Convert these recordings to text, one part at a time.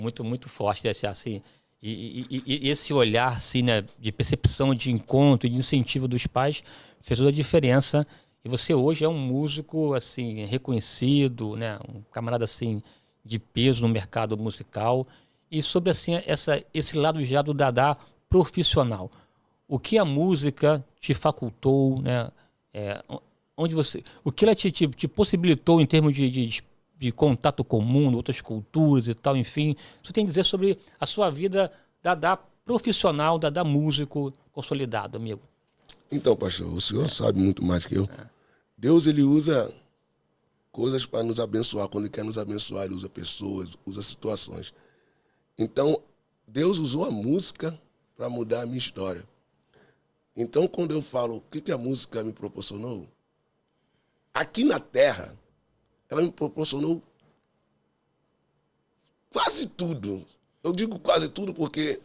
Muito, muito forte, assim. E esse olhar, assim, né, de percepção, de encontro, de incentivo dos pais, fez toda a diferença. E você hoje é um músico, assim, reconhecido, né, um camarada, assim, de peso no mercado musical. E sobre, assim, esse lado já do Dadá profissional. O que a música te facultou, né? É, o que ela te possibilitou em termos de contato com o mundo, outras culturas e tal, enfim. Você tem a dizer sobre a sua vida da profissional, da músico consolidado, amigo. Então, pastor, o senhor sabe muito mais que eu. Deus, ele usa coisas para nos abençoar. Quando ele quer nos abençoar, ele usa pessoas, usa situações. Então, Deus usou a música para mudar a minha história. Então, quando eu falo o que a música me proporcionou, aqui na Terra, ela me proporcionou quase tudo. Eu digo quase tudo porque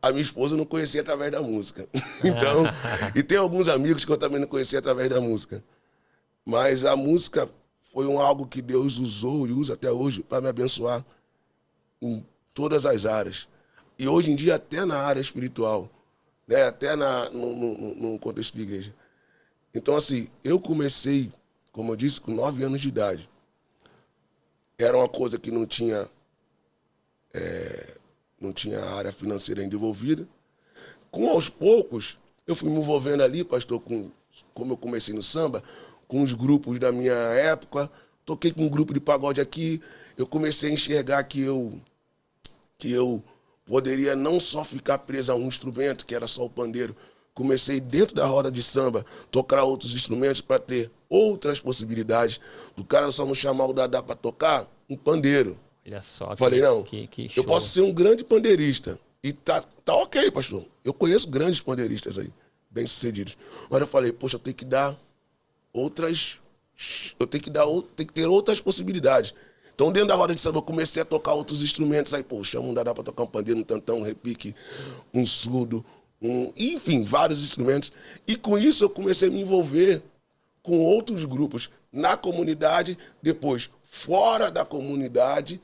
a minha esposa eu não conhecia através da música. Então, e tem alguns amigos que eu também não conhecia através da música. Mas a música foi algo que Deus usou e usa até hoje para me abençoar em todas as áreas. E hoje em dia até na área espiritual, né? Até no contexto de igreja. Então, assim, eu comecei, como eu disse, com 9 anos de idade. Era uma coisa que não tinha área financeira ainda envolvida. Aos poucos, eu fui me envolvendo ali, pastor, como eu comecei no samba, com os grupos da minha época. Toquei com um grupo de pagode aqui. Eu comecei a enxergar que eu poderia não só ficar preso a um instrumento, que era só o pandeiro. Comecei dentro da roda de samba, tocar outros instrumentos para ter outras possibilidades. O cara só não chamar o Dadá para tocar um pandeiro. Olha só. Falei, não, que eu posso ser um grande pandeirista. E tá ok, pastor. Eu conheço grandes pandeiristas aí, bem-sucedidos. Mas eu falei, poxa, eu tenho que dar outras... tenho que ter outras possibilidades. Então, dentro da roda de samba, eu comecei a tocar outros instrumentos. Aí, pô, chama um Dadá para tocar um pandeiro, um tantão, um repique, um surdo, enfim, vários instrumentos. E com isso, eu comecei a me envolver com outros grupos na comunidade, depois fora da comunidade,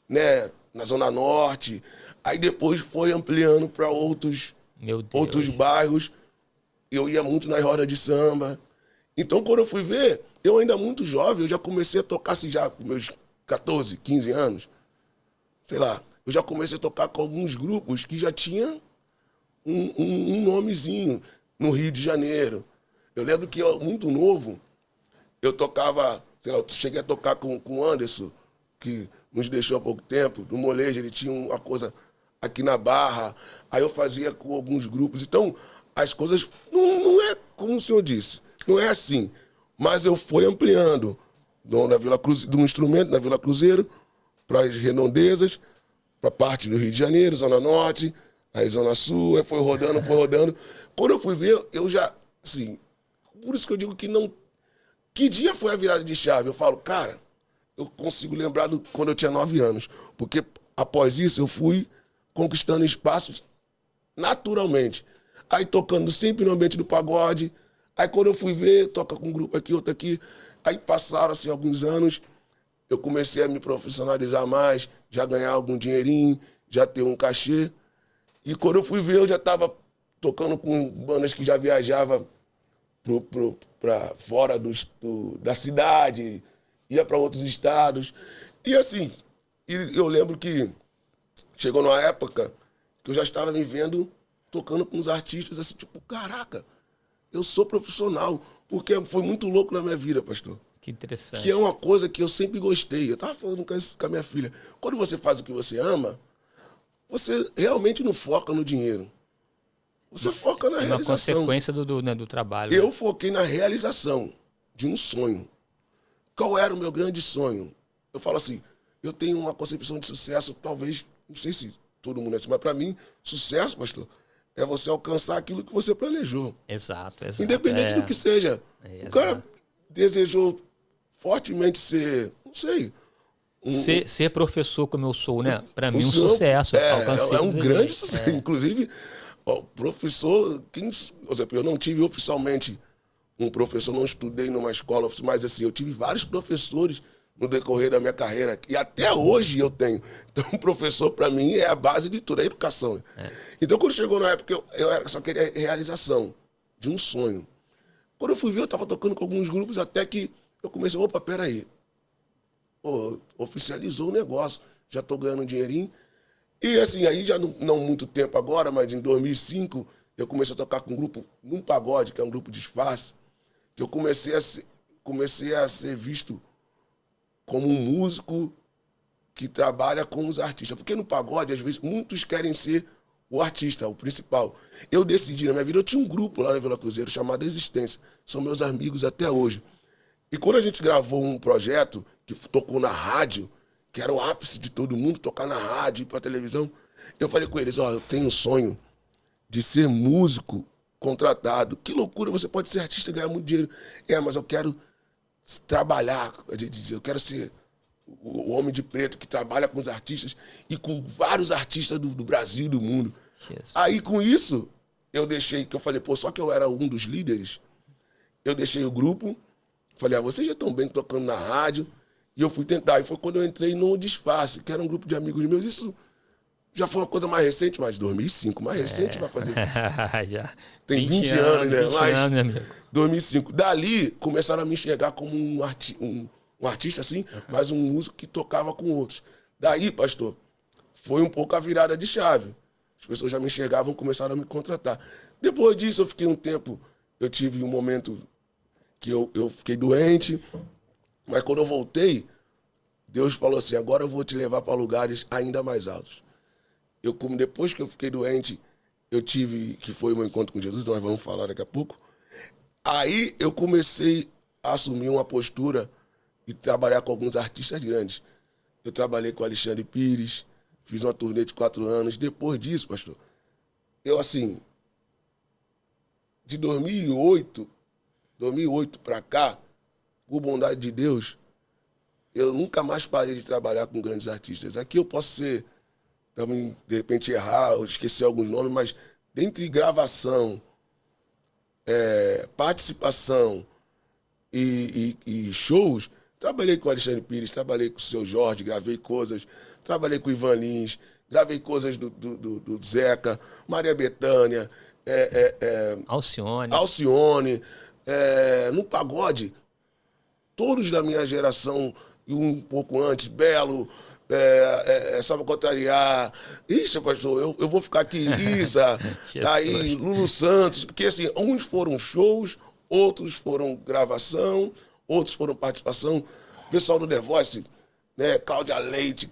né, na Zona Norte. Aí depois foi ampliando para outros bairros. Eu ia muito nas rodas de samba. Então, quando eu fui ver, eu ainda muito jovem, eu já comecei a tocar, assim, já com meus 14, 15 anos, sei lá, eu já comecei a tocar com alguns grupos que já tinham um nomezinho no Rio de Janeiro. Eu lembro que eu, muito novo, eu tocava, sei lá, eu cheguei a tocar com o Anderson, que nos deixou há pouco tempo, do molejo, ele tinha uma coisa aqui na Barra, aí eu fazia com alguns grupos. Então, as coisas não é como o senhor disse, não é assim, mas eu fui ampliando do instrumento na Vila Cruzeiro, para as redondezas, para parte do Rio de Janeiro, Zona Norte, aí Zona Sul, aí foi rodando. Quando eu fui ver, eu já, assim, por isso que eu digo que não... Que dia foi a virada de chave? Eu falo, cara, eu consigo lembrar quando eu tinha 9 anos, porque após isso eu fui conquistando espaços naturalmente. Aí tocando sempre no ambiente do pagode, aí quando eu fui ver, toca com um grupo aqui, outro aqui. Aí passaram assim, alguns anos, eu comecei a me profissionalizar mais, já ganhar algum dinheirinho, já ter um cachê. E quando eu fui ver, eu já estava tocando com bandas que já viajavam para fora da cidade, ia para outros estados. E assim, eu lembro que chegou numa época que eu já estava me vendo tocando com os artistas, assim, tipo, caraca, eu sou profissional. Porque foi muito louco na minha vida, pastor. Que interessante. Que é uma coisa que eu sempre gostei. Eu estava falando com a minha filha. Quando você faz o que você ama, você realmente não foca no dinheiro. Você foca na realização. É uma consequência do trabalho. Eu foquei na realização de um sonho. Qual era o meu grande sonho? Eu falo assim, eu tenho uma concepção de sucesso, talvez, não sei se todo mundo é assim, mas para mim, sucesso, pastor, é você alcançar aquilo que você planejou. Exato. Independente do que seja. O cara desejou fortemente ser, não sei... Ser professor como eu sou, né? Para mim, um sucesso. É um grande sucesso. Inclusive, professor... Por exemplo, eu não tive oficialmente um professor, não estudei numa escola, mas assim, eu tive vários professores no decorrer da minha carreira. E até hoje eu tenho. Então, o professor, para mim, é a base de tudo, é a educação. Né? Então, quando chegou na época, eu só queria realização de um sonho. Quando eu fui ver, eu estava tocando com alguns grupos, até que eu comecei, opa, peraí. Pô, oficializou o negócio, já estou ganhando um dinheirinho. E assim, aí já não muito tempo agora, mas em 2005, eu comecei a tocar com um grupo, num pagode, que é um grupo de disfarce, que eu comecei a ser visto como um músico que trabalha com os artistas. Porque no pagode, às vezes, muitos querem ser o artista, o principal. Eu decidi, na minha vida, eu tinha um grupo lá na Vila Cruzeiro chamado Existência. São meus amigos até hoje. E quando a gente gravou um projeto que tocou na rádio, que era o ápice de todo mundo, tocar na rádio, ir pra televisão, eu falei com eles, eu tenho um sonho de ser músico contratado. Que loucura, você pode ser artista e ganhar muito dinheiro. Mas eu quero trabalhar, eu quero ser o homem de preto que trabalha com os artistas e com vários artistas do Brasil e do mundo. Jesus. Aí, com isso, eu deixei, que eu falei, só que eu era um dos líderes, eu deixei o grupo, falei, vocês já estão bem tocando na rádio, e eu fui tentar. E foi quando eu entrei no Disfarce, que era um grupo de amigos meus. Isso já foi uma coisa mais recente, mas 2005, mais recente vai fazer. Já. Tem 20 anos, né? 20 anos, amigo. 2005. Dali, começaram a me enxergar como um artista, assim, mas um músico que tocava com outros. Daí, pastor, foi um pouco a virada de chave. As pessoas já me enxergavam, começaram a me contratar. Depois disso, eu fiquei um tempo, eu tive um momento que eu fiquei doente, mas quando eu voltei, Deus falou assim, agora eu vou te levar para lugares ainda mais altos. Depois que eu fiquei doente, eu tive, que foi o meu encontro com Jesus, nós vamos falar daqui a pouco, aí eu comecei a assumir uma postura e trabalhar com alguns artistas grandes. Eu trabalhei com Alexandre Pires, fiz uma turnê de 4 anos. Depois disso, pastor, eu assim, de 2008 para cá, por bondade de Deus, eu nunca mais parei de trabalhar com grandes artistas. Aqui eu posso ser, também, de repente, errar ou esquecer alguns nomes, mas dentre gravação, participação e shows, trabalhei com o Alexandre Pires, trabalhei com o Seu Jorge, gravei coisas, trabalhei com o Ivan Lins, gravei coisas do Zeca, Maria Bethânia, Alcione, no pagode, todos da minha geração, e um pouco antes, Belo, Salva Contrariar, ixi, pastor, eu vou ficar aqui, Isa, aí Lulu Santos, porque assim, uns foram shows, outros foram gravação, outros foram participação, o pessoal do The Voice, né, Cláudia Leite,